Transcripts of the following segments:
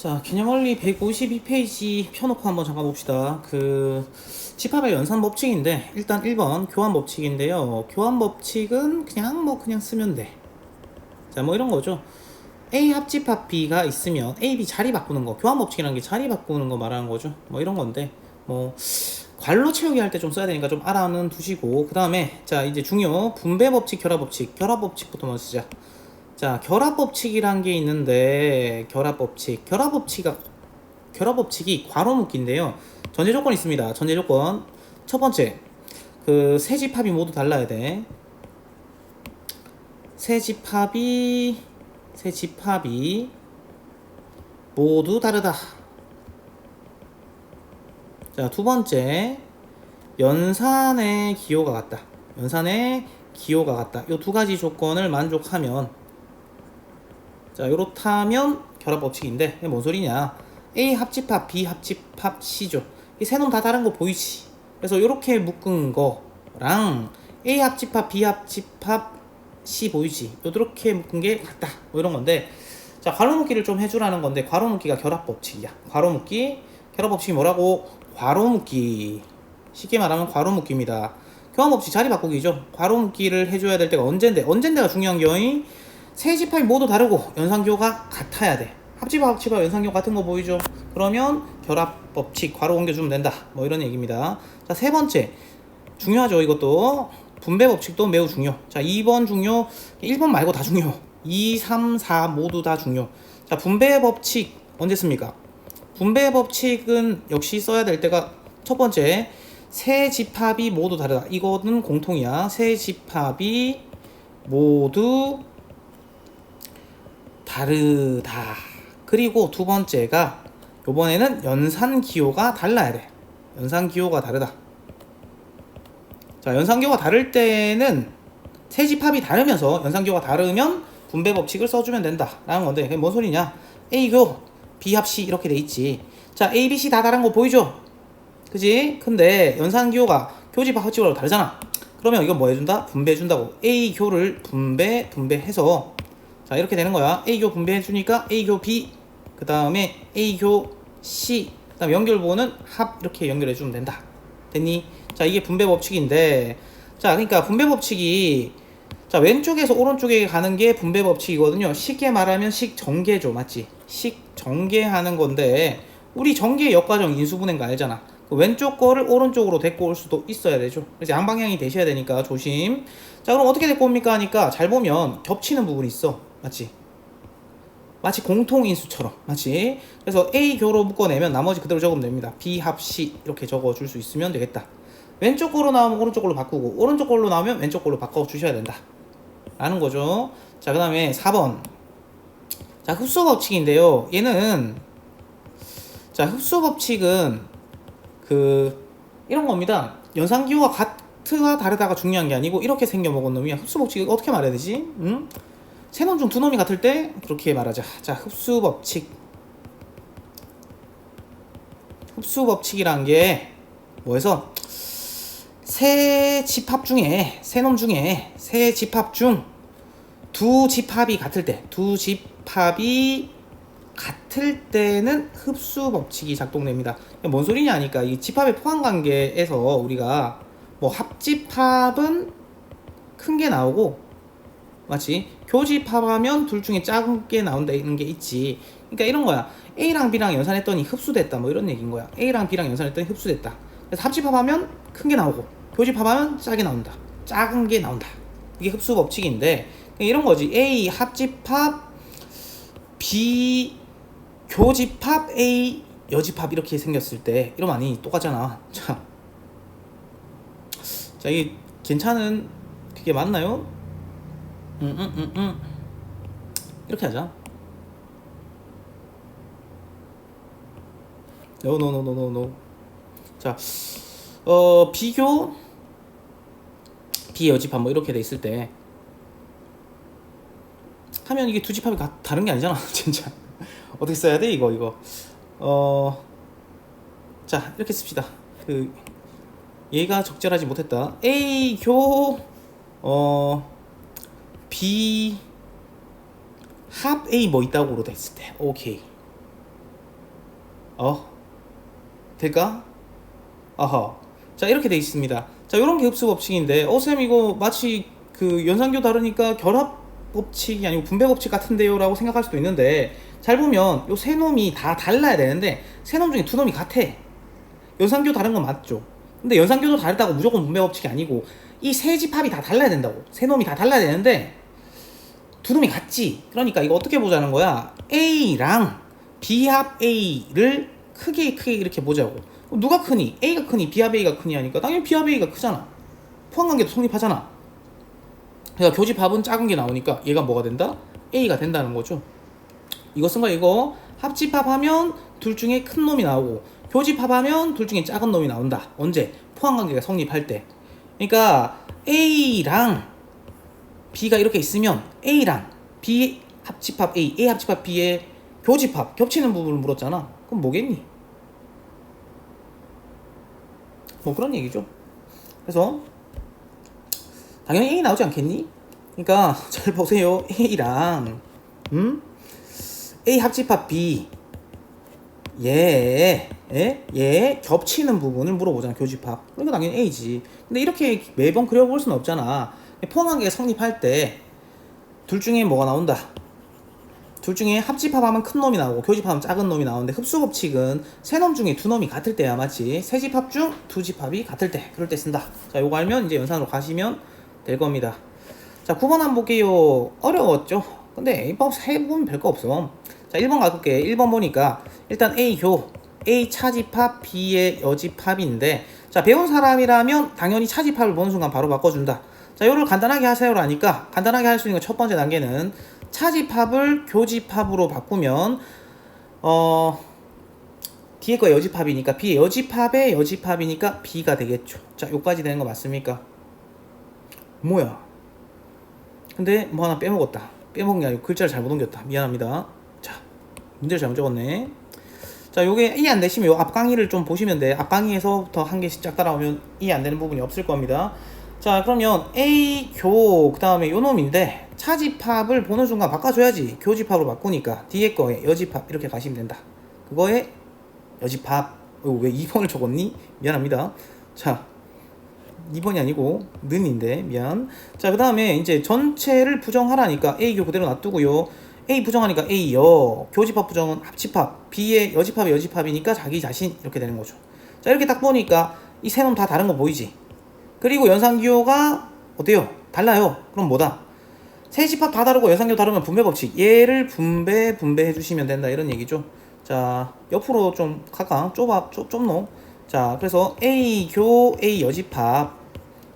자, 개념원리 152페이지 펴놓고 한번 잠깐 봅시다. 집합의 연산 법칙인데, 일단 1번 교환 법칙인데요. 교환 법칙은 그냥 쓰면 돼. 자, 뭐 이런 거죠. A 합집합 B가 있으면 A, B 자리 바꾸는 거. 교환 법칙이라는 게 자리 바꾸는 거 말하는 거죠. 뭐 이런 건데, 괄호 채우기 할 때 좀 써야 되니까 좀 알아는 두시고, 그 다음에, 자, 이제 중요, 분배 법칙, 결합 법칙. 결합 법칙부터 먼저 쓰자. 자, 결합 법칙이란 게 있는데, 결합 법칙이 괄호 묶기인데요. 전제 조건이 있습니다. 전제 조건. 첫 번째, 세 집합이 모두 달라야 돼. 세 집합이 모두 다르다. 자, 두 번째, 연산의 기호가 같다. 요 두 가지 조건을 만족하면, 자, 요렇다면 결합 법칙인데, 이게 뭔 소리냐? A 합집합, B 합집합, C죠. 이 세 놈 다 다른 거 보이지? 그래서 요렇게 묶은 거랑 A 합집합, B 합집합, C 보이지? 요렇게 묶은 게 같다. 뭐 이런 건데, 자, 괄호 묶기를 좀 해주라는 건데, 괄호 묶기가 결합 법칙이야. 괄호 묶기, 결합 법칙이 뭐라고? 괄호 묶기. 쉽게 말하면 괄호 묶기입니다. 교환 법칙 자리 바꾸기죠. 괄호 묶기를 해줘야 될 때가 언젠데가 중요한 경우에 세 집합이 모두 다르고 연산교가 같아야 돼. 합집합, 연산교 같은 거 보이죠? 그러면 결합 법칙 괄호 옮겨주면 된다. 뭐 이런 얘기입니다. 자, 세 번째 중요하죠. 이것도 분배 법칙도 매우 중요. 자, 2번 중요, 1번 말고 다 중요. 2, 3, 4 모두 다 중요. 자, 분배 법칙 언제 씁니까? 분배 법칙은 역시 써야 될 때가 첫 번째, 세 집합이 모두 다르다. 이거는 공통이야. 세 집합이 모두 다르다. 그리고 두 번째가 요번에는 연산 기호가 달라야 돼. 연산 기호가 다르다. 자, 연산 기호가 다를 때는 세 집합이 다르면서 연산 기호가 다르면 분배 법칙을 써주면 된다 라는 건데, 그게 뭔 소리냐? A교 B 합 C 이렇게 돼 있지. 자, A, B, C 다 다른 거 보이죠? 그지? 근데 연산 기호가 교집합 합집합으로 다르잖아. 그러면 이건 뭐 해준다? 분배해준다고. A교를 분배해서, 자, 이렇게 되는 거야. A교 분배해주니까 A교 B, 그 다음에 A교 C, 그 다음에 연결부호는 합, 이렇게 연결해주면 된다. 됐니? 자, 이게 분배 법칙인데, 자, 그러니까 분배 법칙이, 자, 왼쪽에서 오른쪽에 가는 게 분배 법칙이거든요. 쉽게 말하면 식전개죠. 맞지? 식전개하는 건데, 우리 전개 역과정 인수분해인 거 알잖아. 그 왼쪽 거를 오른쪽으로 데리고 올 수도 있어야 되죠. 그래서 양방향이 되셔야 되니까 조심. 자, 그럼 어떻게 데리고 옵니까 하니까, 잘 보면 겹치는 부분이 있어. 맞지? 마치 공통인수처럼. 맞지? 그래서 A교로 묶어내면 나머지 그대로 적으면 됩니다. B 합 C 이렇게 적어줄 수 있으면 되겠다. 왼쪽 걸로 나오면 오른쪽 걸로 바꾸고, 오른쪽 걸로 나오면 왼쪽 걸로 바꿔주셔야 된다 라는 거죠. 자, 그 다음에 4번. 자, 흡수 법칙인데요. 얘는, 자, 흡수 법칙은 이런 겁니다. 연산기호가 같으와 다르다가 중요한 게 아니고, 이렇게 생겨먹은 놈이야. 흡수 법칙 어떻게 말해야 되지? 세 놈 중 두 놈이 같을 때 그렇게 말하자. 자, 흡수 법칙이란 게 뭐해서, 세 놈 중에 세 집합 중 두 집합이 같을 때는 흡수 법칙이 작동됩니다. 뭔 소리냐 하니까, 이 집합의 포함 관계에서 우리가 뭐 합집합은 큰 게 나오고, 맞지? 교집합하면 둘 중에 작은 게 나온다는 게 있지. 그러니까 이런 거야. A랑 B랑 연산했더니 흡수됐다. 뭐 이런 얘기인 거야. A랑 B랑 연산했더니 흡수됐다. 그래서 합집합하면 큰 게 나오고, 교집합하면 작게 나온다. 작은 게 나온다. 이게 흡수 법칙인데, 이런 거지. A 합집합, B 교집합, A 여집합 이렇게 생겼을 때 이러면 아니 똑같잖아. 자, 이게 괜찮은 그게 맞나요? 이렇게 하자. 노. 자, 비교 비여집합 뭐 이렇게 돼 있을 때 하면 이게 두 집합이 다른 게 아니잖아. 진짜 어떻게 써야 돼 이거. 자, 이렇게 씁시다. 얘가 적절하지 못했다. A 교 B 합 A 뭐 있다고로 됐을 때 오케이. 될까? 어허. 자, 이렇게 돼 있습니다. 자, 요런 게 흡수 법칙인데, 쌤, 이거 마치 그 연산교 다르니까 결합 법칙이 아니고 분배 법칙 같은데요? 라고 생각할 수도 있는데, 잘 보면 요 세 놈이 다 달라야 되는데, 세 놈 중에 두 놈이 같아. 연산교 다른 건 맞죠? 근데 연산교도 다르다고 무조건 분배 법칙이 아니고, 이 세 집합이 다 달라야 된다고. 세 놈이 다 달라야 되는데, 두 놈이 같지. 그러니까 이거 어떻게 보자는 거야? A랑 B합 A를 크게 이렇게 보자고. 누가 크니? A가 크니? B합 A가 크니? 하니까 당연히 B합 A가 크잖아. 포함관계도 성립하잖아. 그러니까 교집합은 작은 게 나오니까 얘가 뭐가 된다? A가 된다는 거죠. 이거 쓴 거 이거. 합집합하면 둘 중에 큰 놈이 나오고, 교집합하면 둘 중에 작은 놈이 나온다. 언제? 포함관계가 성립할 때. 그러니까 A랑 B가 이렇게 있으면 A랑 B 합집합 A 합집합 B의 교집합, 겹치는 부분을 물었잖아. 그럼 뭐겠니? 뭐 그런 얘기죠. 그래서 당연히 A 나오지 않겠니? 그러니까 잘 보세요. A랑 A 합집합 B 얘 겹치는 부분을 물어보잖아. 교집합. 그러니까 당연히 A지. 근데 이렇게 매번 그려볼 수는 없잖아. 포함관계가 성립할 때 둘 중에 뭐가 나온다? 둘 중에 합집합하면 큰 놈이 나오고 교집합하면 작은 놈이 나오는데, 흡수 법칙은 세 놈 중에 두 놈이 같을 때야, 맞지? 세 집합 중 두 집합이 같을 때, 그럴 때 쓴다. 자, 요거 알면 이제 연산으로 가시면 될 겁니다. 자, 9번 한번 볼게요. 어려웠죠? 근데 A법 해보면 별거 없어. 자, 1번 가볼게. 1번 보니까 일단 A 차집합 B의 여집합인데, 자, 배운 사람이라면 당연히 차집합을 보는 순간 바로 바꿔준다. 자, 요를 간단하게 하세요라니까, 간단하게 할 수 있는 첫 번째 단계는 차집합을 교집합으로 바꾸면 뒤에 거 여집합이니까 B의 여집합의 여집합이니까 B가 되겠죠. 자, 요까지 되는 거 맞습니까? 뭐야? 근데 뭐 하나 빼먹었다. 빼먹은 게 아니고 글자를 잘못 옮겼다. 미안합니다. 자, 문제를 잘못 적었네. 자, 요게 이해 안 되시면 요 앞 강의를 좀 보시면 돼. 앞 강의에서부터 한 개씩 쫙 따라오면 이해 안 되는 부분이 없을 겁니다. 자, 그러면 A 교, 그 다음에 요 놈인데 차집합을 보는 순간 바꿔줘야지. 교집합으로 바꾸니까 뒤에 거에 여집합 이렇게 가시면 된다. 그거에 여집합. 왜 2번을 적었니? 미안합니다. 자, 2번이 아니고 는인데 미안. 자, 그 다음에 이제 전체를 부정하라니까 A교 그대로 놔두고요. A 부정하니까 A여, 교집합 부정은 합집합, B의 여집합의 여집합이니까 자기 자신, 이렇게 되는 거죠. 자, 이렇게 딱 보니까 이 세 놈 다 다른 거 보이지? 그리고 연산기호가 어때요? 달라요. 그럼 뭐다? 세 집합 다 다르고 연산기호 다르면 분배 법칙. 얘를 분배해 주시면 된다, 이런 얘기죠. 자, 옆으로 좀 갈까? 좁노? 자, 그래서 A 교 A 여집합,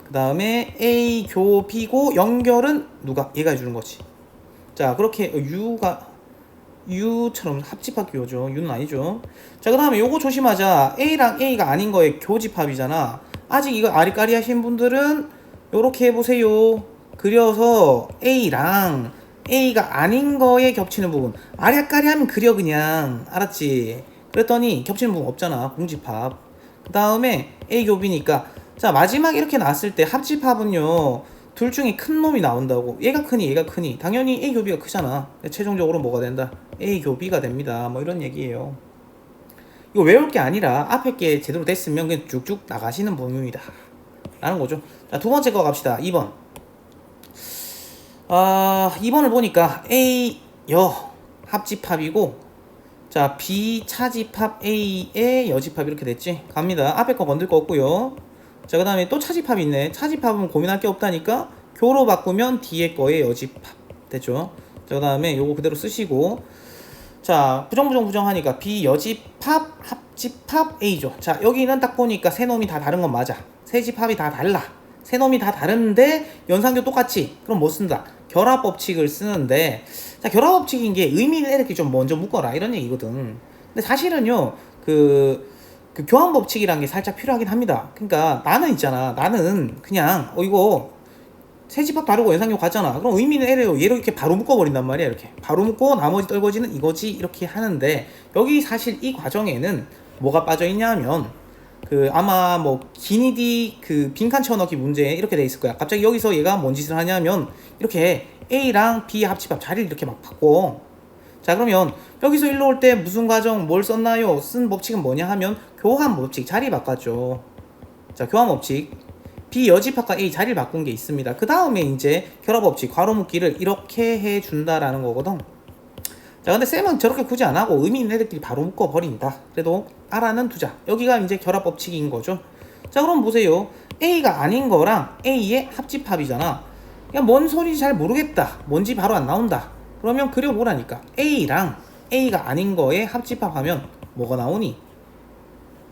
그 다음에 A 교 B고 연결은 누가? 얘가 해주는 거지. 자, 그렇게 U처럼 합집합 기호죠. U는 아니죠. 자, 그 다음에 요거 조심하자. A랑 A가 아닌 거에 교집합이잖아. 아직 이거 아리까리 하신 분들은 요렇게 해보세요. 그려서 A랑 A가 아닌 거에 겹치는 부분, 아리까리 하면 그려 그냥. 알았지? 그랬더니 겹치는 부분 없잖아. 공집합. 그 다음에 A 교비니까, 자, 마지막 이렇게 나왔을 때 합집합은요, 둘 중에 큰 놈이 나온다고. 얘가 크니 얘가 크니 당연히 A 교비가 크잖아. 최종적으로 뭐가 된다? A 교비가 됩니다. 뭐 이런 얘기예요. 이거 외울 게 아니라 앞에 게 제대로 됐으면 그냥 쭉쭉 나가시는 분입니다 라는 거죠. 자, 두 번째 거 갑시다. 2번. 2번을 보니까 A 여 합집합이고, 자, B 차집합 A의 여집합 이렇게 됐지. 갑니다. 앞에 거 건들 거 없고요. 자, 그 다음에 또 차집합이 있네. 차집합은 고민할 게 없다니까 교로 바꾸면 뒤에 거의 여집합 됐죠. 자, 그 다음에 요거 그대로 쓰시고, 자, 부정하니까 B 여집합 합집합 A죠. 자, 여기는 딱 보니까 세 놈이 다 다른 건 맞아. 세 집합이 다 달라. 세 놈이 다 다른데 연산교 똑같이. 그럼 뭐 쓴다? 결합 법칙을 쓰는데, 자, 결합 법칙인 게 의미를 이렇게 좀 먼저 묶어라, 이런 얘기거든. 근데 사실은요, 그 교환 법칙이라는 게 살짝 필요하긴 합니다. 그러니까 나는 있잖아. 나는 그냥 이거 세 집합 다르고 연산교 같잖아. 그럼 의미는 얘로 이렇게 바로 묶어버린단 말이야. 이렇게 바로 묶고 나머지 떨거지는 이거지, 이렇게 하는데, 여기 사실 이 과정에는 뭐가 빠져있냐 하면, 아마 뭐 기니디 빈칸 채워넣기 문제 이렇게 돼 있을 거야. 갑자기 여기서 얘가 뭔 짓을 하냐면 이렇게 A랑 B 합집합 자리를 이렇게 막 바꿔. 자, 그러면 여기서 일로 올 때 무슨 과정 뭘 썼나요? 쓴 법칙은 뭐냐 하면 교환 법칙, 자리 바꿨죠. 자, 교환 법칙. B 여집합과 A 자리를 바꾼 게 있습니다. 그 다음에 이제 결합 법칙, 괄호 묶기를 이렇게 해준다라는 거거든. 자, 근데 쌤은 저렇게 굳이 안 하고 의미 있는 애들끼리 바로 묶어 버린다. 그래도 알아는 두자. 여기가 이제 결합 법칙인 거죠. 자, 그럼 보세요. A가 아닌 거랑 A의 합집합이잖아. 그냥 뭔 소리인지 잘 모르겠다. 뭔지 바로 안 나온다. 그러면 그려보라니까. A랑 A가 아닌 거에 합집합하면 뭐가 나오니?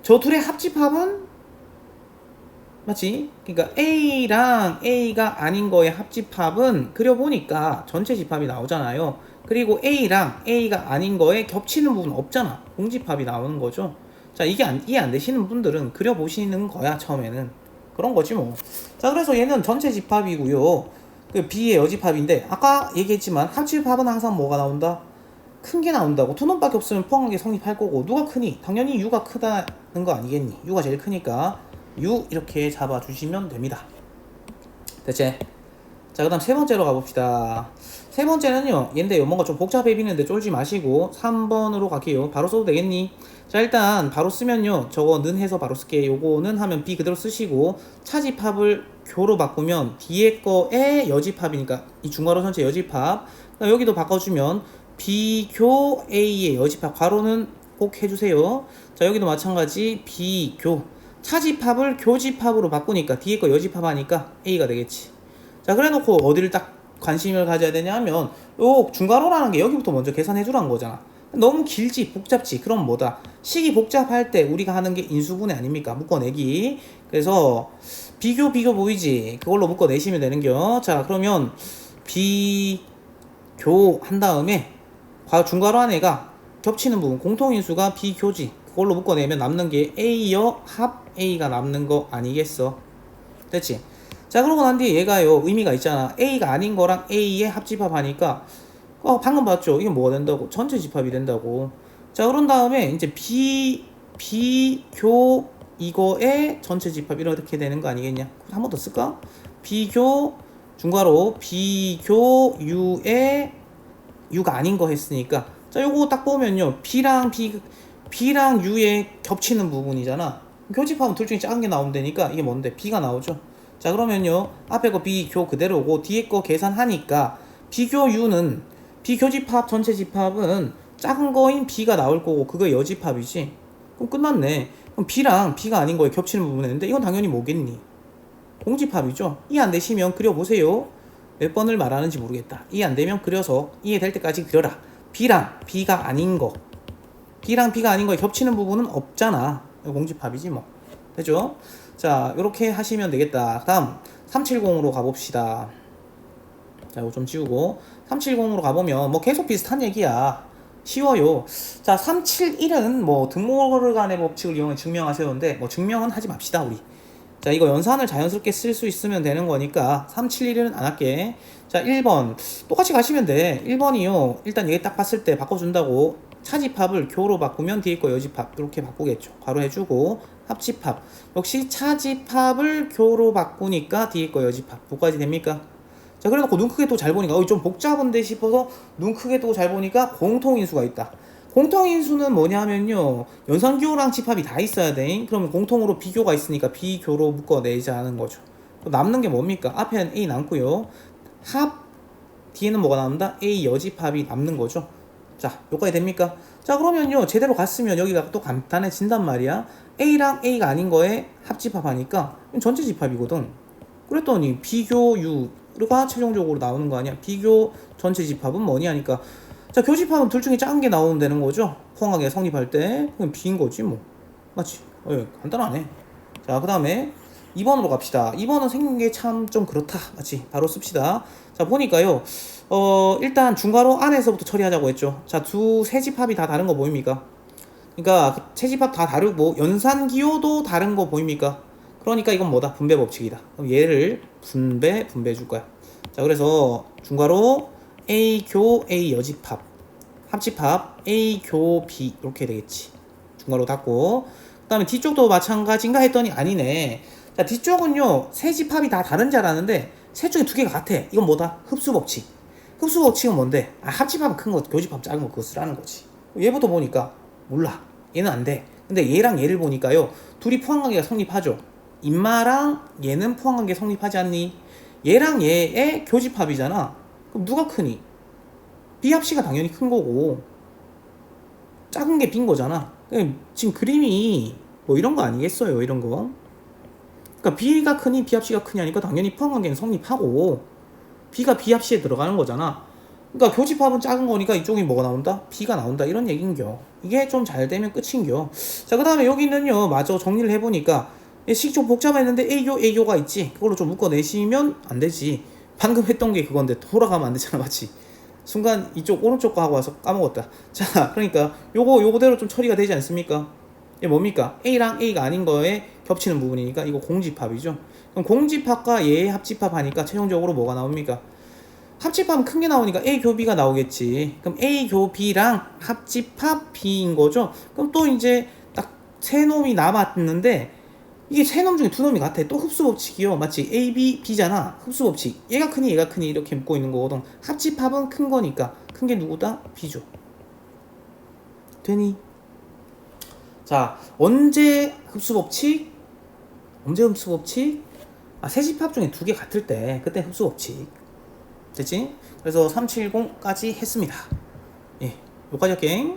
저 둘의 합집합은 맞지? 그러니까 A랑 A가 아닌 거의 합집합은 그려보니까 전체 집합이 나오잖아요. 그리고 A랑 A가 아닌 거에 겹치는 부분 없잖아. 공집합이 나오는 거죠. 자, 이게 이해 안 되시는 분들은 그려보시는 거야, 처음에는. 그런 거지 뭐. 자, 그래서 얘는 전체 집합이고요. 그 B의 여집합인데 아까 얘기했지만 합집합은 항상 뭐가 나온다? 큰 게 나온다고. 두 놈밖에 없으면 포함한 게 성립할 거고. 누가 크니? 당연히 U가 크다는 거 아니겠니? U가 제일 크니까 U 이렇게 잡아주시면 됩니다. 됐지? 자, 그 다음 세 번째로 가봅시다. 세 번째는요, 얘인데요, 뭔가 좀 복잡해 보이는데 쫄지 마시고 3번으로 갈게요. 바로 써도 되겠니? 자, 일단 바로 쓰면요, 저거 는 해서 바로 쓸게. 요거는 하면 B 그대로 쓰시고 차집합을 교로 바꾸면 뒤에 거에 여집합이니까 이 중괄호 전체 여집합. 그러니까 여기도 바꿔주면 B교 A의 여집합 괄호는 꼭 해주세요. 자, 여기도 마찬가지 B교 차집합을 교집합으로 바꾸니까 뒤에 거 여집합하니까 A가 되겠지. 자, 그래 놓고 어디를 딱 관심을 가져야 되냐 하면 요 중괄호라는 게 여기부터 먼저 계산해 주라는 거잖아. 너무 길지 복잡지. 그럼 뭐다? 식이 복잡할 때 우리가 하는 게 인수분해 아닙니까? 묶어내기. 그래서 비교 보이지? 그걸로 묶어내시면 되는겨. 자, 그러면 비교 한 다음에 중괄호 안에가 겹치는 부분 공통인수가 비교지. 그걸로 묶어내면 남는 게 A여 합 A가 남는 거 아니겠어? 됐지? 자, 그러고 난 뒤에 얘가요 의미가 있잖아. A가 아닌 거랑 A의 합집합 하니까 방금 봤죠? 이게 뭐가 된다고? 전체 집합이 된다고. 자, 그런 다음에 이제 비교 이거의 전체 집합 이렇게 되는 거 아니겠냐? 한 번 더 쓸까? 비교 중괄호 비교 U의 U가 아닌 거 했으니까 자, 요거 딱 보면요 B랑 U의 겹치는 부분이잖아. 교집합은 둘 중에 작은 게 나오면 되니까 이게 뭔데? B가 나오죠. 자, 그러면요 앞에 거 비교 그대로고 뒤에 거 계산하니까 비교 U는 비교집합 전체 집합은 작은 거인 B가 나올 거고 그거 여집합이지. 그럼 끝났네. 그럼 B랑 B가 아닌 거에 겹치는 부분이 있는데 이건 당연히 뭐겠니? 공집합이죠. 이해 안 되시면 그려보세요. 몇 번을 말하는지 모르겠다. 이해 안 되면 그려서 이해될 때까지 그려라. B랑 B가 아닌 거 B랑 B가 아닌 거에 겹치는 부분은 없잖아. 공집합이지 뭐. 되죠? 자, 이렇게 하시면 되겠다. 다음 370으로 가봅시다. 자, 이거 좀 지우고 370으로 가보면 뭐 계속 비슷한 얘기야. 쉬워요. 자, 371은 뭐 등모르간의 법칙을 이용해 증명하세요인데 뭐 증명은 하지 맙시다 우리. 자, 이거 연산을 자연스럽게 쓸 수 있으면 되는 거니까 371은 안 할게. 자, 1번 똑같이 가시면 돼. 1번이요 일단 얘 딱 봤을 때 바꿔준다고. 차집합을 교로 바꾸면 뒤에 거 여집합 이렇게 바꾸겠죠. 괄호 해주고 합집합 역시 차집합을 교로 바꾸니까 뒤에 거 여집합 뭐까지 됩니까? 자, 그래놓고 눈 크게 또 잘 보니까 좀 복잡한데 싶어서 눈 크게 또 잘 보니까 공통인수가 있다. 공통인수는 뭐냐면요 연산교랑 집합이 다 있어야 돼. 그러면 공통으로 비교가 있으니까 비교로 묶어내자는 거죠. 남는 게 뭡니까? 앞에는 A 남고요 합 뒤에는 뭐가 남는다? A 여집합이 남는 거죠. 자, 여기까지 됩니까? 자, 그러면요 제대로 갔으면 여기가 또 간단해진단 말이야. A랑 A가 아닌 거에 합집합하니까 전체 집합이거든. 그랬더니 비교 U가 최종적으로 나오는 거 아니야. 비교 전체 집합은 뭐니 하니까 자, 교집합은 둘 중에 작은 게 나오면 되는 거죠. 포항하게 성립할 때 그럼 B인 거지 뭐. 맞지? 간단하네. 자, 그 다음에 2번으로 갑시다. 2번은 생긴 게 참 좀 그렇다. 맞지? 바로 씁시다. 자, 보니까요 일단 중괄호 안에서부터 처리하자고 했죠. 자, 세 집합이 다 다른 거 보입니까? 그러니까 세 집합 다 다르고 연산 기호도 다른 거 보입니까? 그러니까 이건 뭐다? 분배 법칙이다. 그럼 얘를 분배 줄 거야. 자, 그래서 중괄호 A 교 A 여집합 합집합 A 교 B 이렇게 되겠지. 중괄호 닫고 그 다음에 뒤쪽도 마찬가지인가 했더니 아니네. 자, 뒤쪽은요 세 집합이 다 다른 줄 알았는데 셋 중에 두 개가 같아. 이건 뭐다? 흡수 법칙. 흡수 법칙은 뭔데? 합집합은 큰 거, 교집합 작은 거 그거 쓰라는 거지. 얘부터 보니까 몰라. 얘는 안 돼. 근데 얘랑 얘를 보니까요. 둘이 포항관계가 성립하죠. 인마랑 얘는 포항관계 성립하지 않니? 얘랑 얘의 교집합이잖아. 그럼 누가 크니? B합씨가 당연히 큰 거고 작은 게 B인 거잖아. 지금 그림이 뭐 이런 거 아니겠어요? 이런 거. 그러니까 B가 크니 B합씨가 크냐니까 당연히 포항관계는 성립하고 B가 B합씨에 들어가는 거잖아. 그러니까 교집합은 작은 거니까 이쪽이 뭐가 나온다? B가 나온다 이런 얘기인겨. 이게 좀 잘 되면 끝인겨. 자, 그 다음에 여기는요. 마저 정리를 해보니까 식 좀 복잡했는데 A교가 있지. 그걸로 좀 묶어내시면 안 되지. 방금 했던 게 그건데 돌아가면 안 되잖아. 맞지? 순간 이쪽 오른쪽 거 하고 와서 까먹었다. 자, 그러니까 요거대로 좀 처리가 되지 않습니까? 이게 뭡니까? A랑 A가 아닌 거에 겹치는 부분이니까 이거 공집합이죠. 그럼 공집합과 얘의 합집합 하니까 최종적으로 뭐가 나옵니까? 합집합은 큰 게 나오니까 A 교 B가 나오겠지. 그럼 A 교 B랑 합집합 B인 거죠. 그럼 또 이제 딱 세 놈이 남았는데 이게 세 놈 중에 두 놈이 같아. 또 흡수 법칙이요. 맞지? A, B, B잖아. 흡수 법칙. 얘가 크니 얘가 크니 이렇게 묶고 있는 거거든. 합집합은 큰 거니까 큰 게 누구다? B죠. 되니? 자, 언제 흡수 법칙? 언제 흡수 법칙? 세 집합 중에 두 개 같을 때 그때 흡수 법칙. 됐지? 그래서 370까지 했습니다. 예, 여기까지 할게.